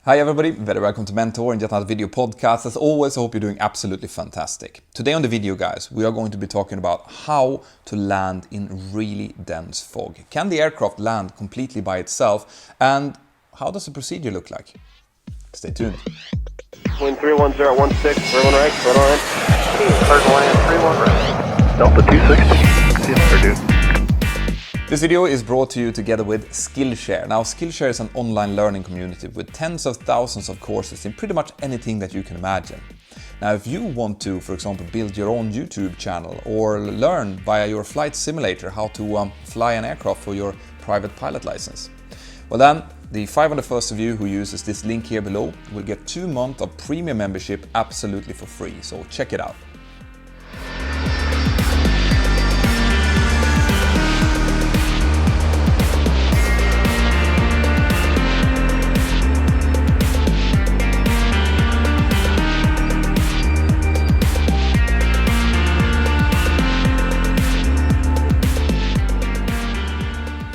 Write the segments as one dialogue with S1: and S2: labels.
S1: Hi everybody, very welcome to Mentour and yet another video podcast. As always, I hope you're doing absolutely fantastic. Today on the video, guys, we are going to be talking about how to land in really dense fog. Can the aircraft land completely by itself? And how does the procedure look like? Stay tuned.
S2: Wind 31016, everyone right, right on.
S3: Third one in, 31 right. Delta 260. See you later, dude.
S1: This video is brought to you together with Skillshare. Now, Skillshare is an online learning community with tens of thousands of courses in pretty much anything that you can imagine. Now, if you want to, for example, build your own YouTube channel or learn via your flight simulator how to fly an aircraft for your private pilot license, well then, the 501st of you who uses this link here below will get 2 months of premium membership absolutely for free, so check it out.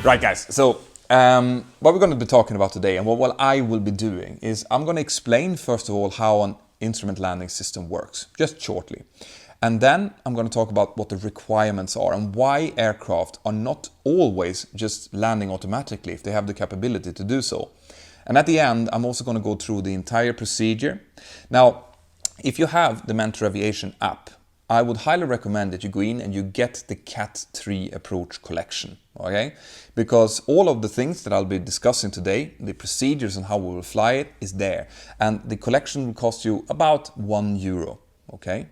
S1: Right guys, so what we're going to be talking about today and what I will be doing is I'm going to explain first of all how an instrument landing system works, just shortly. And then I'm going to talk about what the requirements are and why aircraft are not always just landing automatically if they have the capability to do so. And at the end, I'm also going to go through the entire procedure. Now, if you have the Mentour Aviation app, I would highly recommend that you go in and you get the Cat3 approach collection, okay? Because all of the things that I'll be discussing today, the procedures and how we will fly it, is there. And the collection will cost you about €1, okay?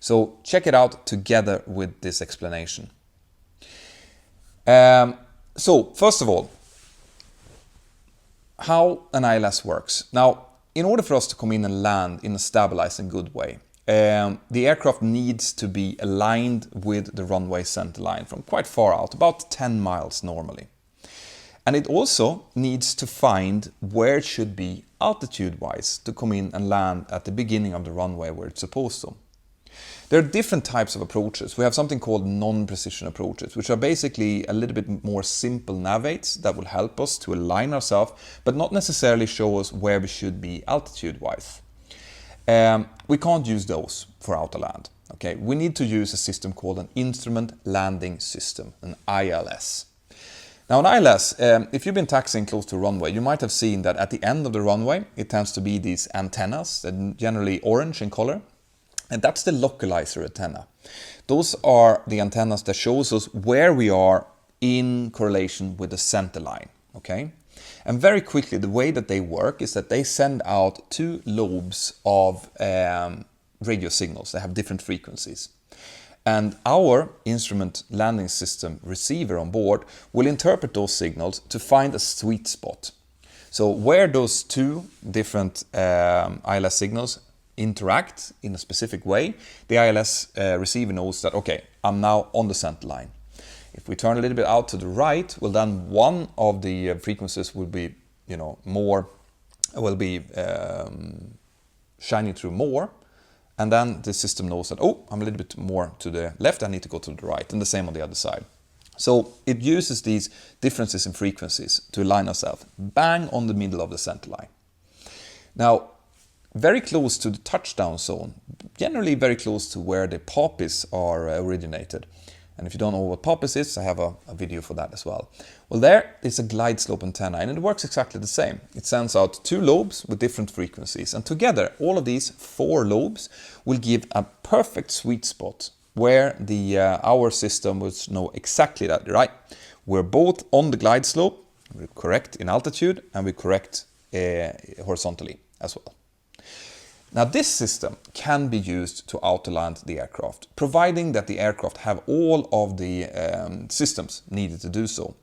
S1: So check it out together with this explanation. So first of all, how an ILS works. Now, in order for us to come in and land in a stabilized and good way, the aircraft needs to be aligned with the runway center line from quite far out, about 10 miles normally. And it also needs to find where it should be altitude-wise to come in and land at the beginning of the runway where it's supposed to. There are different types of approaches. We have something called non-precision approaches, which are basically a little bit more simple navigates that will help us to align ourselves, but not necessarily show us where we should be altitude-wise. We can't use those for autoland. Okay, we need to use a system called an instrument landing system, an ILS. Now, an ILS, if you've been taxiing close to a runway, you might have seen that at the end of the runway, it tends to be these antennas, that are generally orange in color, and that's the localizer antenna. Those are the antennas that shows us where we are in correlation with the center line. Okay. And very quickly, the way that they work is that they send out 2 lobes of radio signals. They have different frequencies. And our instrument landing system receiver on board will interpret those signals to find a sweet spot. So where those 2 different ILS signals interact in a specific way, the ILS receiver knows that, okay, I'm now on the center line. If we turn a little bit out to the right, well then one of the frequencies will be, shining through more, and then the system knows that, oh, I'm a little bit more to the left, I need to go to the right, and the same on the other side. So it uses these differences in frequencies to align ourselves bang on the middle of the center line. Now, very close to the touchdown zone, generally very close to where the poppies are originated. And if you don't know what poppies is, I have a video for that as well. Well, there is a glide slope antenna, and it works exactly the same. It sends out 2 lobes with different frequencies, and together, all of these 4 lobes will give a perfect sweet spot where our system will know exactly that, right? We're both on the glide slope, we're correct in altitude, and we're correct horizontally as well. Now, this system can be used to autoland the aircraft, providing that the aircraft have all of the systems needed to do so.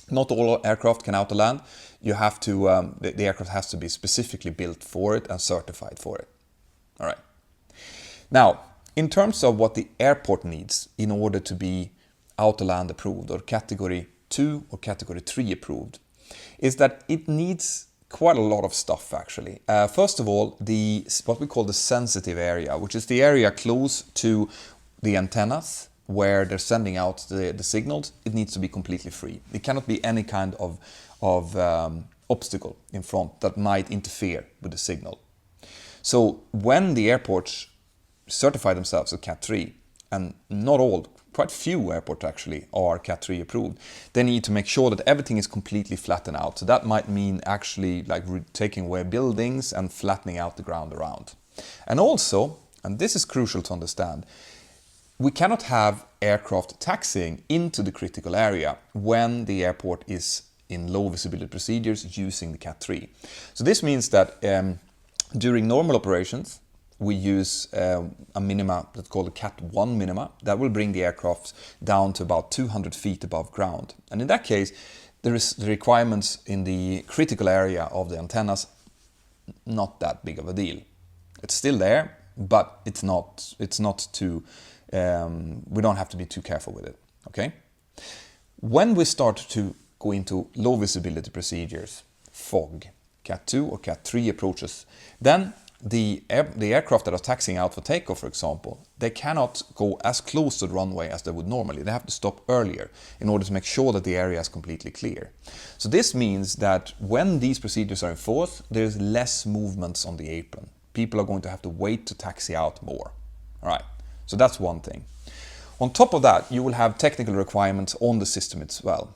S1: Not all aircraft can autoland. You have to, the aircraft has to be specifically built for it and certified for it. All right. Now, in terms of what the airport needs in order to be autoland approved or category 2 or category 3 approved, is that it needs quite a lot of stuff actually. First of all, what we call the sensitive area, which is the area close to the antennas where they're sending out the signals, it needs to be completely free. It cannot be any kind of obstacle in front that might interfere with the signal. So when the airports certify themselves as Cat3, and not all, quite few airports actually are Cat3 approved, they need to make sure that everything is completely flattened out. So that might mean actually like taking away buildings and flattening out the ground around. And also, and this is crucial to understand, we cannot have aircraft taxiing into the critical area when the airport is in low visibility procedures using the Cat3. So this means that during normal operations, we use a minima that's called a Cat1 minima that will bring the aircraft down to about 200 feet above ground. And in that case, there is the requirements in the critical area of the antennas not that big of a deal. It's still there, but it's not too, we don't have to be too careful with it, okay? When we start to go into low visibility procedures, fog, Cat2 or Cat3 approaches, then the aircraft that are taxiing out for takeoff, for example, they cannot go as close to the runway as they would normally. They have to stop earlier in order to make sure that the area is completely clear. So this means that when these procedures are enforced, there's less movements on the apron. People are going to have to wait to taxi out more. All right, so that's one thing. On top of that, you will have technical requirements on the system as well.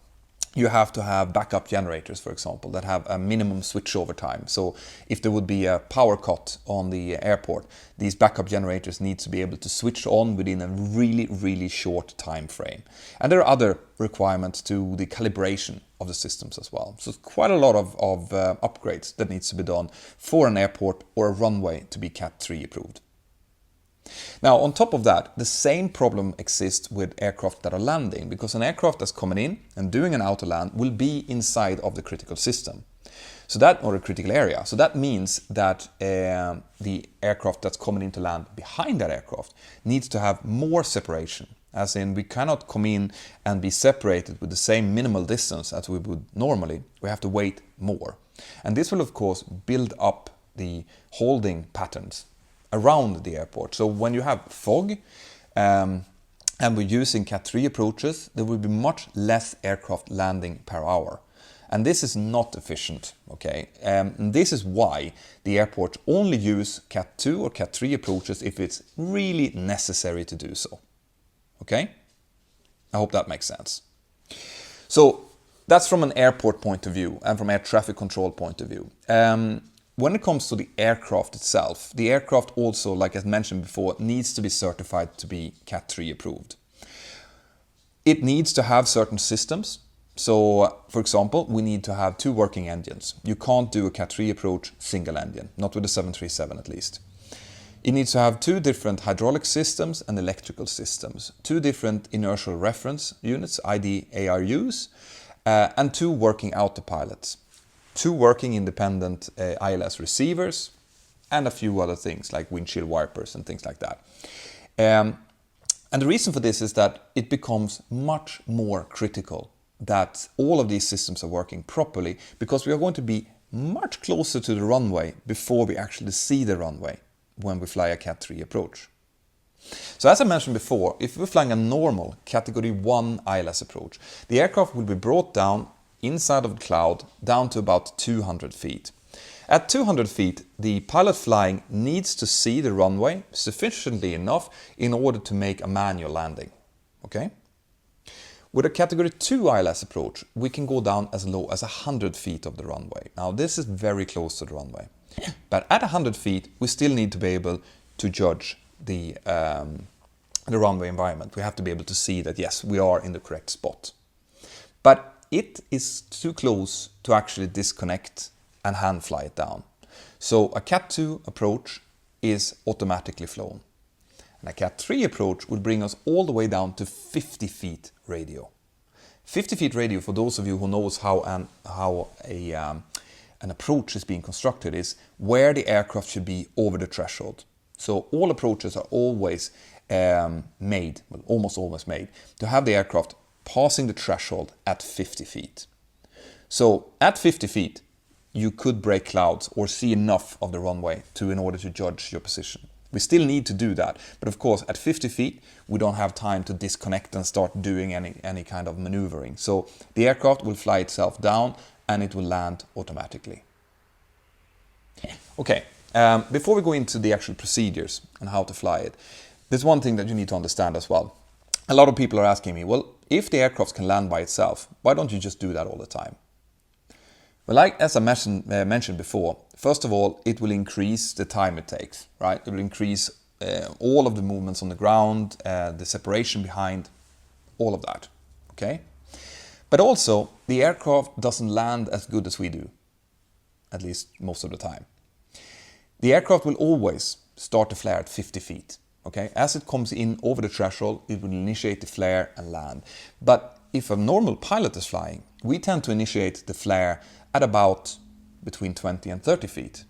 S1: You have to have backup generators, for example, that have a minimum switchover time. So if there would be a power cut on the airport, these backup generators need to be able to switch on within a really, really short time frame. And there are other requirements to the calibration of the systems as well. So it's quite a lot of upgrades that needs to be done for an airport or a runway to be Cat3 approved. Now, on top of that, the same problem exists with aircraft that are landing, because an aircraft that's coming in and doing an auto land will be inside of the critical system. So that, or a critical area. So that means that the aircraft that's coming in to land behind that aircraft needs to have more separation. As in, we cannot come in and be separated with the same minimal distance as we would normally. We have to wait more. And this will, of course, build up the holding patterns around the airport. So when you have fog and we're using Cat3 approaches, there will be much less aircraft landing per hour. And this is not efficient, okay? And this is why the airports only use Cat2 or Cat3 approaches if it's really necessary to do so, okay? I hope that makes sense. So that's from an airport point of view and from air traffic control point of view. When it comes to the aircraft itself, the aircraft also, like I mentioned before, needs to be certified to be Cat3 approved. It needs to have certain systems. So, for example, we need to have 2 working engines. You can't do a Cat3 approach single engine, not with a 737 at least. It needs to have 2 different hydraulic systems and electrical systems, 2 different inertial reference units, IDARUs, and 2 working autopilots. 2 working independent ILS receivers, and a few other things like windshield wipers and things like that. And the reason for this is that it becomes much more critical that all of these systems are working properly, because we are going to be much closer to the runway before we actually see the runway when we fly a Cat3 approach. So as I mentioned before, if we're flying a normal Category 1 ILS approach, the aircraft will be brought down inside of the cloud down to about 200 feet. At 200 feet, the pilot flying needs to see the runway sufficiently enough in order to make a manual landing. Okay? With a Category 2 ILS approach, we can go down as low as 100 feet of the runway. Now, this is very close to the runway. But at 100 feet, we still need to be able to judge the runway environment. We have to be able to see that, yes, we are in the correct spot. But it is too close to actually disconnect and hand fly it down. So a Cat2 approach is automatically flown. And a Cat3 approach will bring us all the way down to 50 feet radio. 50 feet radio, for those of you who knows how an approach is being constructed, is where the aircraft should be over the threshold. So all approaches are always made, well, almost always made, to have the aircraft passing the threshold at 50 feet. So at 50 feet, you could break clouds or see enough of the runway in order to judge your position. We still need to do that, but of course at 50 feet, we don't have time to disconnect and start doing any kind of maneuvering. So the aircraft will fly itself down and it will land automatically. Okay, before we go into the actual procedures and how to fly it, there's one thing that you need to understand as well. A lot of people are asking me, well, if the aircraft can land by itself, why don't you just do that all the time? Well, as I mentioned before, first of all, it will increase the time it takes, right? It will increase all of the movements on the ground, the separation behind, all of that, okay? But also, the aircraft doesn't land as good as we do, at least most of the time. The aircraft will always start the flare at 50 feet, okay? As it comes in over the threshold, it will initiate the flare and land. But if a normal pilot is flying, we tend to initiate the flare at about between 20 and 30 feet.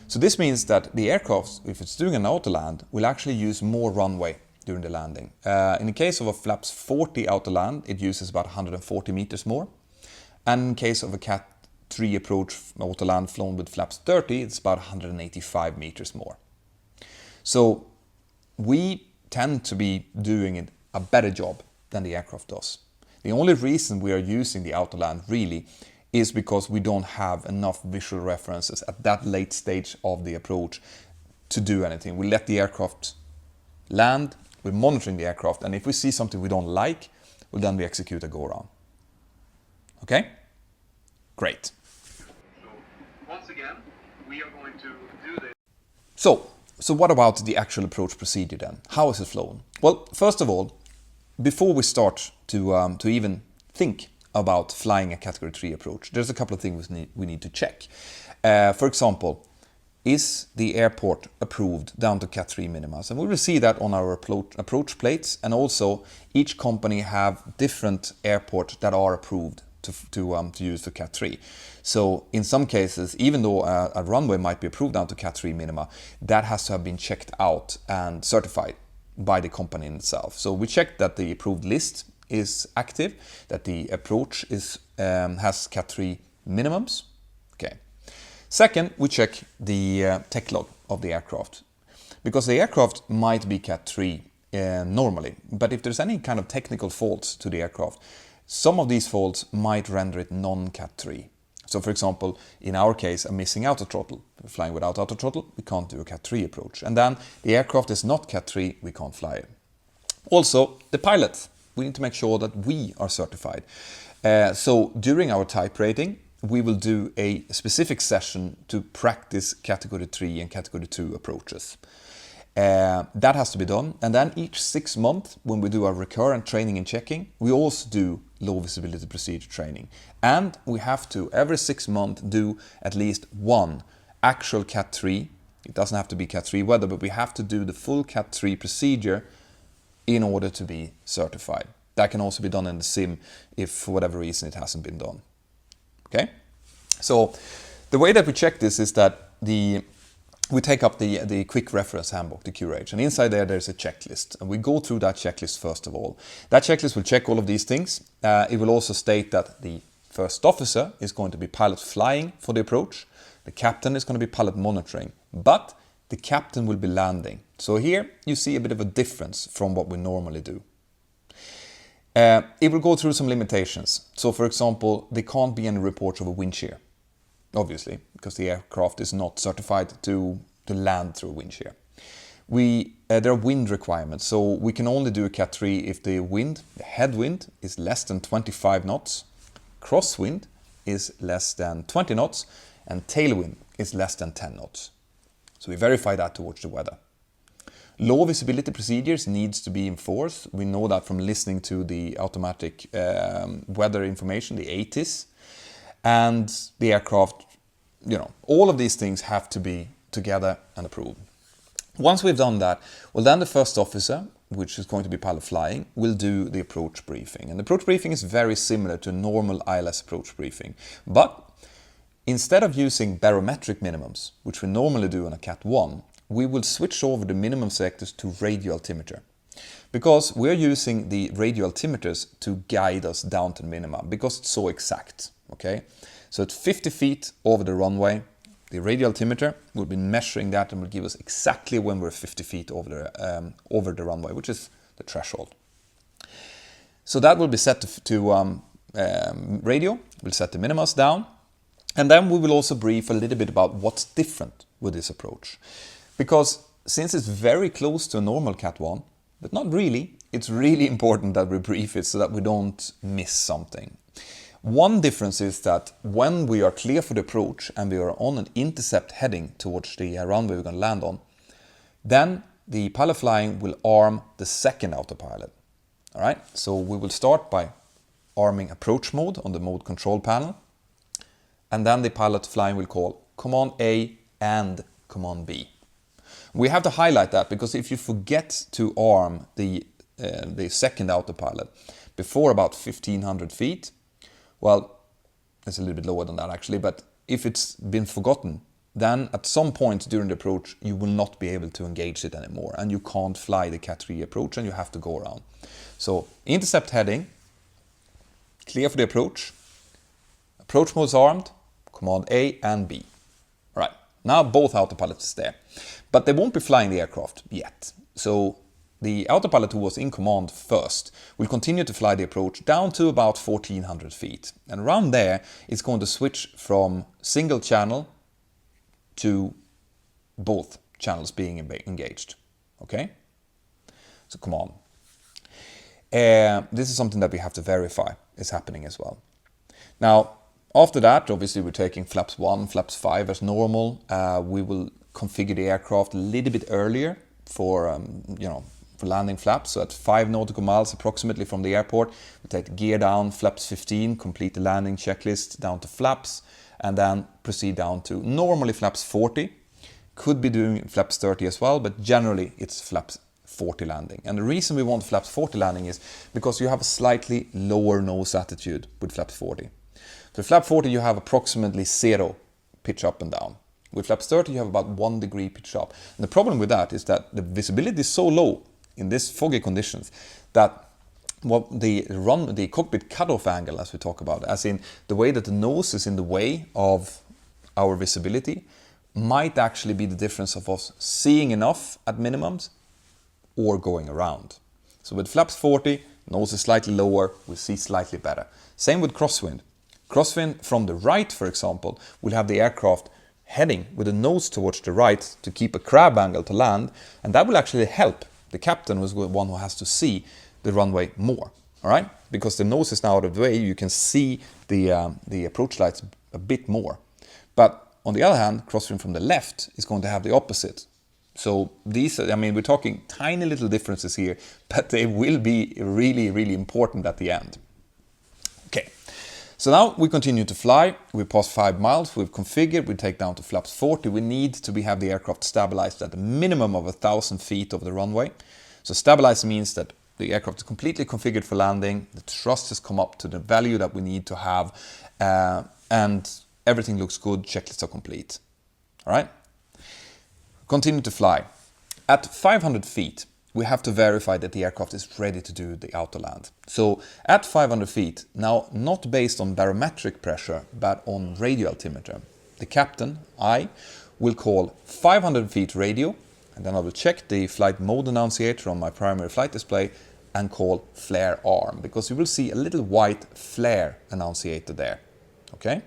S1: So this means that the aircraft, if it's doing an auto land, will actually use more runway during the landing. In the case of a flaps 40 auto land, it uses about 140 meters more. And in case of a Cat3 approach auto land flown with flaps 30, it's about 185 meters more. So we tend to be doing a better job than the aircraft does. The only reason we are using the auto land really is because we don't have enough visual references at that late stage of the approach to do anything. We let the aircraft land, we're monitoring the aircraft, and if we see something we don't like, well, then we execute a go-around. Okay? Great.
S3: So, once again, we are going to do this.
S1: So what about the actual approach procedure then? How is it flown? Well, first of all, before we start to even think about flying a Category 3 approach, there's a couple of things we need to check. For example, is the airport approved down to Cat 3 minimas? And we will see that on our approach plates, and also each company have different airports that are approved to use for Cat 3. So in some cases, even though a runway might be approved down to Cat 3 minima, that has to have been checked out and certified by the company in itself. So we check that the approved list is active, that the approach has Cat 3 minimums. Okay. Second, we check the tech log of the aircraft, because the aircraft might be Cat 3 normally, but if there's any kind of technical faults to the aircraft, some of these faults might render it non-Cat 3. So for example, in our case, a missing auto throttle. We're flying without auto throttle, we can't do a Cat 3 approach. And then the aircraft is not Cat 3, we can't fly it. Also, the pilot. We need to make sure that we are certified. So during our type rating, we will do a specific session to practice Category 3 and Category 2 approaches. That has to be done. And then each 6 months, when we do our recurrent training and checking, we also do low visibility procedure training. And we have to, every 6 months, do at least one actual Cat 3. It doesn't have to be Cat 3 weather, but we have to do the full Cat 3 procedure in order to be certified. That can also be done in the sim if for whatever reason it hasn't been done. Okay? So the way that we check this is that we take up the quick reference handbook, the QRH, and inside there's a checklist. And we go through that checklist first of all. That checklist will check all of these things. It will also state that the first officer is going to be pilot flying for the approach. The captain is going to be pilot monitoring, but the captain will be landing. So here you see a bit of a difference from what we normally do. It will go through some limitations. So for example, there can't be any reports of a wind shear, obviously, because the aircraft is not certified to land through a wind shear. There are wind requirements, so we can only do a Cat 3 if the headwind is less than 25 knots, crosswind is less than 20 knots, and tailwind is less than 10 knots. So we verify that towards the weather. Low visibility procedures needs to be enforced. We know that from listening to the automatic weather information, the ATIS, and the aircraft, all of these things have to be together and approved. Once we've done that, well, then the first officer, which is going to be pilot flying, will do the approach briefing. And the approach briefing is very similar to a normal ILS approach briefing. But instead of using barometric minimums, which we normally do on a Cat 1, we will switch over the minimum sectors to radio altimeter. Because we're using the radio altimeters to guide us down to the minima, because it's so exact. Okay? So at 50 feet over the runway, the radio altimeter will be measuring that and will give us exactly when we're 50 feet over the runway, which is the threshold. So that will be set to radio. We'll set the minimas down, And then we will also brief a little bit about what's different with this approach. Because since it's very close to a normal Cat1, but not really, it's really important that we brief it so that we don't miss something. One difference is that when we are clear for the approach and we are on an intercept heading towards the runway we're going to land on, then the pilot flying will arm the second autopilot. All right, so we will start by arming approach mode on the mode control panel. And then the pilot flying will call command A and command B. We have to highlight that because if you forget to arm the second autopilot before about 1500 feet, well, it's a little bit lower than that actually, but if it's been forgotten, then at some point during the approach, you will not be able to engage it anymore and you can't fly the Cat3 approach and you have to go around. So intercept heading, clear for the approach mode is armed, command A and B. Right, now both autopilots is there, but they won't be flying the aircraft yet. So the autopilot who was in command first will continue to fly the approach down to about 1400 feet. And around there, it's going to switch from single channel to both channels being engaged. Okay? So come on. This is something that we have to verify is happening as well. Now, after that, obviously we're taking flaps 1, flaps 5 as normal. We will configure the aircraft a little bit earlier for landing flaps. So at 5 nautical miles approximately from the airport, we take the gear down, flaps 15, complete the landing checklist down to flaps, and then proceed down to normally flaps 40. Could be doing flaps 30 as well, but generally it's flaps 40 landing. And the reason we want flaps 40 landing is because you have a slightly lower nose attitude with flaps 40. With flap 40 you have approximately 0 pitch up and down. With flaps 30 you have about 1 degree pitch up. And the problem with that is that the visibility is so low in this foggy conditions that the cockpit cutoff angle, as we talk about, as in the way that the nose is in the way of our visibility, might actually be the difference of us seeing enough at minimums or going around. So with flaps 40, nose is slightly lower, we see slightly better. Same with crosswind. Crosswind from the right, for example, will have the aircraft heading with the nose towards the right to keep a crab angle to land, and that will actually help the captain, who's the one who has to see the runway more. All right, because the nose is now out of the way, you can see the approach lights a bit more. But on the other hand, crosswind from the left is going to have the opposite. So these, we're talking tiny little differences here, but they will be really, really important at the end. Okay. So now we continue to fly, we pass 5 miles, we've configured, we take down to flaps 40. We need to have the aircraft stabilized at a minimum of 1,000 feet over the runway. So stabilized means that the aircraft is completely configured for landing, the thrust has come up to the value that we need to have, and everything looks good, checklists are complete. All right? Continue to fly. At 500 feet, we have to verify that the aircraft is ready to do the auto land. So at 500 feet, now not based on barometric pressure, but on radio altimeter, the captain, I, will call 500 feet radio, and then I will check the flight mode annunciator on my primary flight display and call flare arm, because you will see a little white flare annunciator there. Okay?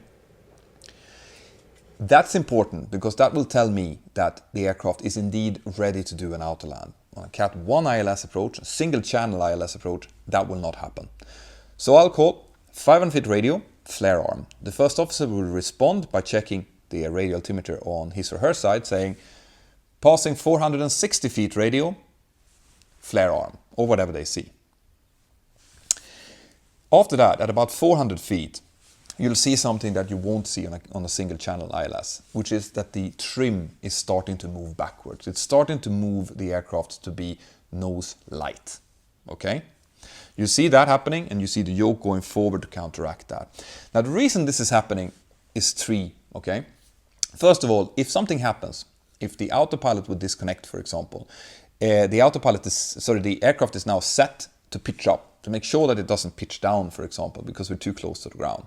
S1: That's important because that will tell me that the aircraft is indeed ready to do an auto land. On a Cat1 ILS approach, a single channel ILS approach, that will not happen. So I'll call 500 feet radio, flare arm. The first officer will respond by checking the radio altimeter on his or her side, saying passing 460 feet radio, flare arm, or whatever they see. After that, at about 400 feet, you'll see something that you won't see on a single channel ILS, which is that the trim is starting to move backwards. It's starting to move the aircraft to be nose light. Okay? You see that happening, and you see the yoke going forward to counteract that. Now, the reason this is happening is 3. Okay? First of all, if something happens, if the autopilot would disconnect, for example, the aircraft is now set to pitch up to make sure that it doesn't pitch down, for example, because we're too close to the ground.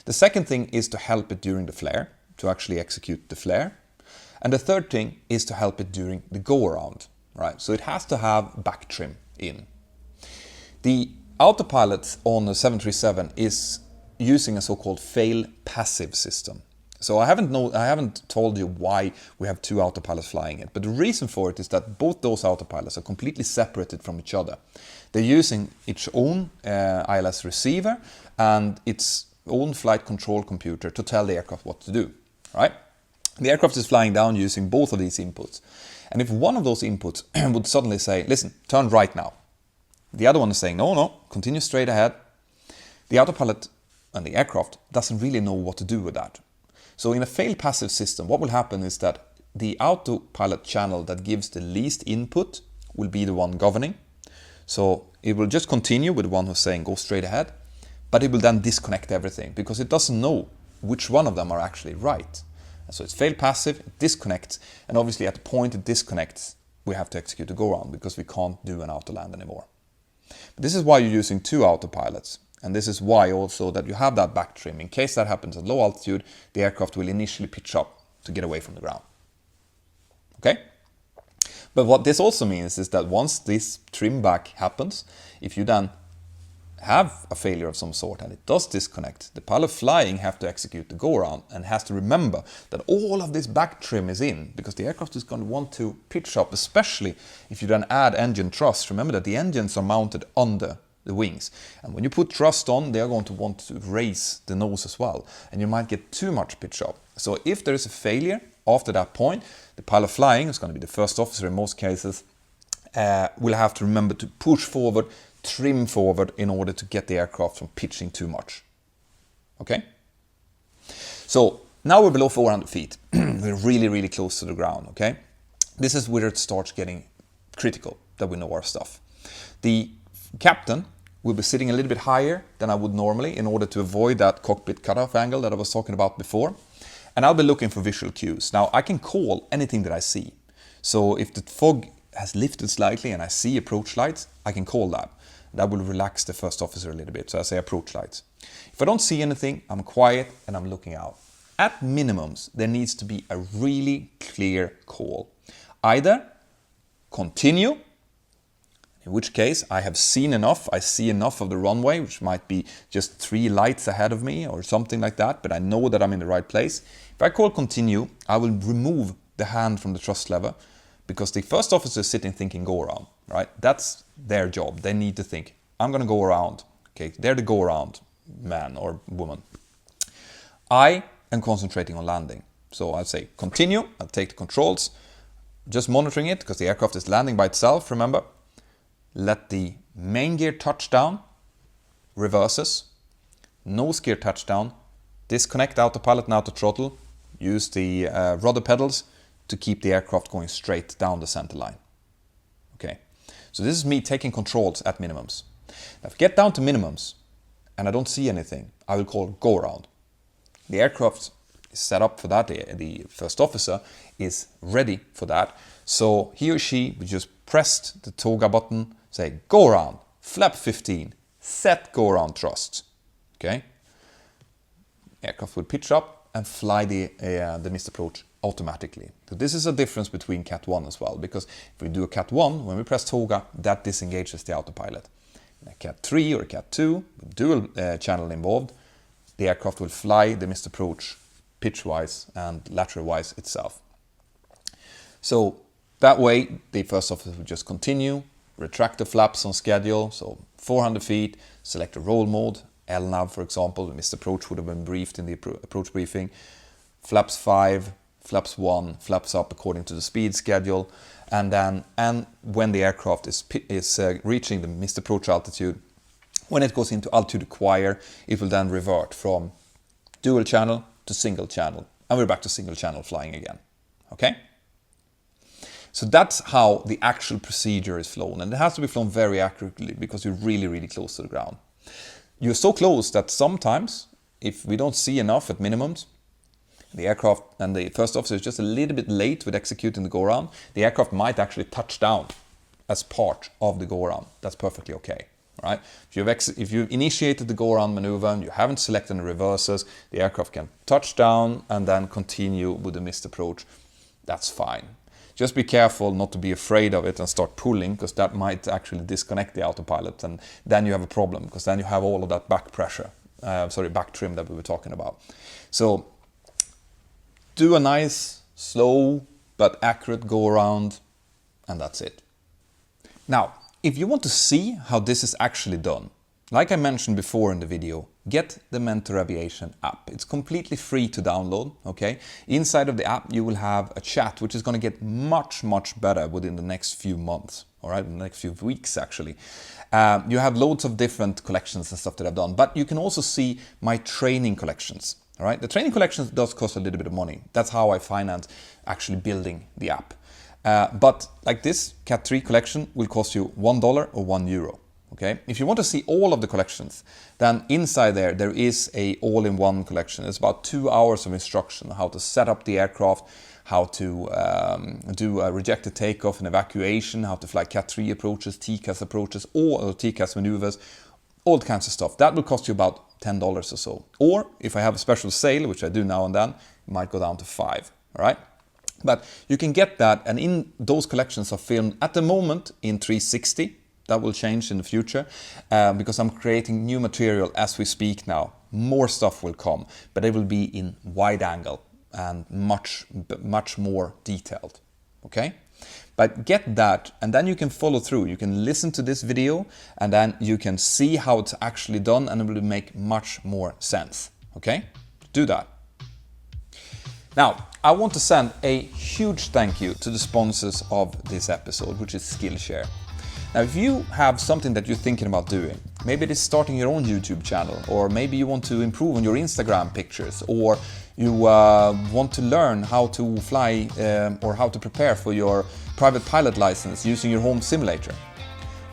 S1: The second thing is to help it during the flare, to actually execute the flare. And the third thing is to help it during the go-around, right? So it has to have back trim in. The autopilot on the 737 is using a so-called fail-passive system. So I haven't told you why we have two autopilots flying it, but the reason for it is that both those autopilots are completely separated from each other. They're using its own ILS receiver and its own flight control computer to tell the aircraft what to do, right? The aircraft is flying down using both of these inputs. And if one of those inputs would suddenly say, listen, turn right now. The other one is saying, no, continue straight ahead. The autopilot and the aircraft doesn't really know what to do with that. So in a fail-passive system, what will happen is that the autopilot channel that gives the least input will be the one governing. So it will just continue with the one who's saying go straight ahead, but it will then disconnect everything because it doesn't know which one of them are actually right. And so it's fail-passive, it disconnects, and obviously at the point it disconnects, we have to execute a go-around because we can't do an auto-land anymore. But this is why you're using two autopilots. And this is why also that you have that back trim. In case that happens at low altitude, the aircraft will initially pitch up to get away from the ground. Okay? But what this also means is that once this trim back happens, if you then have a failure of some sort and it does disconnect, the pilot flying have to execute the go-around and has to remember that all of this back trim is in because the aircraft is going to want to pitch up, especially if you then add engine thrust. Remember that the engines are mounted under the wings, and when you put thrust on, they are going to want to raise the nose as well, and you might get too much pitch up. So if there is a failure after that point, the pilot flying, who's going to be the first officer in most cases, will have to remember to push forward, trim forward in order to get the aircraft from pitching too much. Okay? So now we're below 400 feet. We're really close to the ground. Okay? This is where it starts getting critical, that we know our stuff. The captain will be sitting a little bit higher than I would normally in order to avoid that cockpit cutoff angle that I was talking about before. And I'll be looking for visual cues. Now I can call anything that I see. So if the fog has lifted slightly and I see approach lights, I can call that. That will relax the first officer a little bit. So I say approach lights. If I don't see anything, I'm quiet and I'm looking out. At minimums, there needs to be a really clear call. Either continue, in which case I have seen enough, I see enough of the runway, which might be just 3 lights ahead of me or something like that, but I know that I'm in the right place. If I call continue, I will remove the hand from the thrust lever because the first officer is sitting thinking go around, right? That's their job. They need to think, I'm going to go around. Okay, they're the go around man or woman. I am concentrating on landing. So I'll say continue, I'll take the controls, just monitoring it because the aircraft is landing by itself, remember. Let the main gear touch down, reverses, nose gear touch down, disconnect autopilot and auto throttle, use the rudder pedals to keep the aircraft going straight down the center line. Okay, so this is me taking controls at minimums. Now if I get down to minimums and I don't see anything, I will call go around. The aircraft is set up for that, the first officer is ready for that. So he or she will just press the toga button, say go around, flap 15, set go around thrust. Okay, aircraft will pitch up and fly the missed approach automatically. So this is a difference between Cat 1 as well, because if we do a Cat 1, when we press toga, that disengages the autopilot. In a Cat 3 or a Cat 2, with dual channel involved, the aircraft will fly the missed approach pitch-wise and lateral-wise itself. So that way, the first officer will just continue, retract the flaps on schedule, so 400 feet, select a roll mode, LNAV for example, the missed approach would have been briefed in the approach briefing, flaps 5, flaps 1, flaps up according to the speed schedule, and when the aircraft is reaching the missed approach altitude, when it goes into altitude acquire, it will then revert from dual channel to single channel, and we're back to single channel flying again. Okay? So that's how the actual procedure is flown, and it has to be flown very accurately because you're really close to the ground. You're so close that sometimes, if we don't see enough at minimums, the aircraft and the first officer is just a little bit late with executing the go-around, the aircraft might actually touch down as part of the go-around. That's perfectly okay. Right? If you've initiated the go-around maneuver and you haven't selected the reverses, the aircraft can touch down and then continue with the missed approach. That's fine. Just be careful not to be afraid of it and start pulling, because that might actually disconnect the autopilot, and then you have a problem because then you have all of that back pressure back trim that we were talking about. So do a nice, slow but accurate go around, and that's it. Now, if you want to see how this is actually done, like I mentioned before in the video, get the Mentour Aviation app. It's completely free to download, okay? Inside of the app, you will have a chat, which is going to get much, much better within the next few months, all right? The next few weeks, actually. You have loads of different collections and stuff that I've done, but you can also see my training collections, all right? The training collections does cost a little bit of money. That's how I finance actually building the app. But like this Cat3 collection will cost you $1 or €1. Okay, if you want to see all of the collections, then inside there is a all-in-one collection. It's about 2 hours of instruction on how to set up the aircraft, how to do a rejected takeoff and evacuation, how to fly Cat3 approaches, TCAS approaches, or TCAS maneuvers, all kinds of stuff. That will cost you about $10 or so. Or if I have a special sale, which I do now and then, it might go down to $5. All right. But you can get that, and in those collections are filmed at the moment in 360. That will change in the future because I'm creating new material as we speak now. More stuff will come, but it will be in wide angle and much more detailed. Okay? But get that, and then you can follow through. You can listen to this video, and then you can see how it's actually done, and it will make much more sense. Okay? Do that. Now, I want to send a huge thank you to the sponsors of this episode, which is Skillshare. Now, if you have something that you're thinking about doing, maybe it is starting your own YouTube channel, or maybe you want to improve on your Instagram pictures, or you want to learn how to fly or how to prepare for your private pilot license using your home simulator.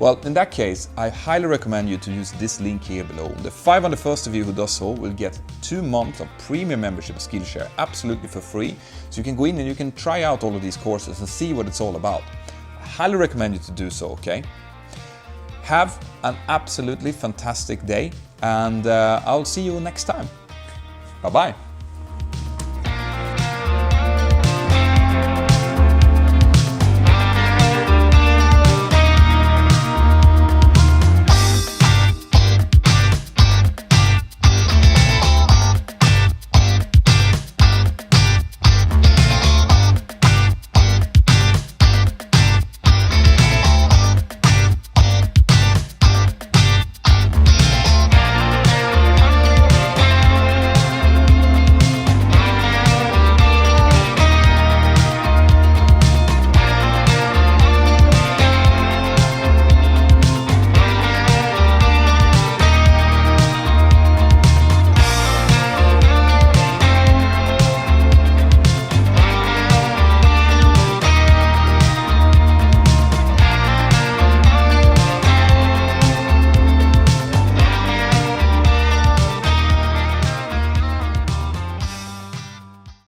S1: Well, in that case, I highly recommend you to use this link here below. The 501st of you who does so will get 2 months of premium membership of Skillshare absolutely for free. So you can go in and you can try out all of these courses and see what it's all about. Highly recommend you to do so, okay? Have an absolutely fantastic day, and I'll see you next time. Bye-bye.